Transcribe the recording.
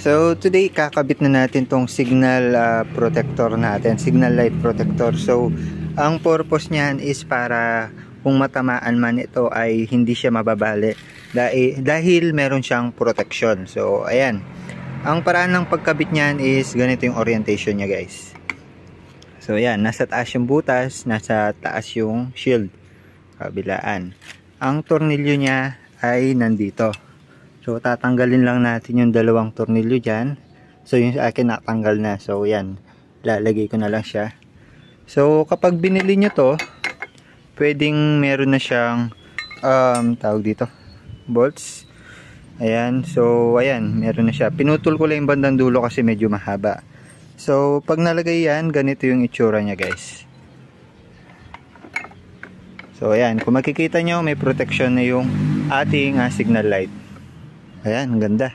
So today kakabit na natin tong signal protector natin, signal light protector. So ang purpose niyan is para kung matamaan man ito ay hindi siya mababali dahil meron siyang protection. So ayan, ang paraan ng pagkabit niyan is ganito yung orientation niya, guys. So ayan, nasa taas yung butas, nasa taas yung shield, kabilaan. Ang tornilyo niya ay nandito. So tatanggalin lang natin yung dalawang tornilyo dyan. So yung sa akin natanggal na. So yan, lalagay ko na lang siya. So kapag binili nyo to, pwedeng meron na siyang tawag dito, bolts. Ayan, so ayan, meron na siya. Pinutol ko lang yung bandang dulo kasi medyo mahaba. So pag nalagay yan, ganito yung itsura nya, guys. So ayan, kung makikita nyo, may protection na yung ating signal light. Ayan, ang ganda.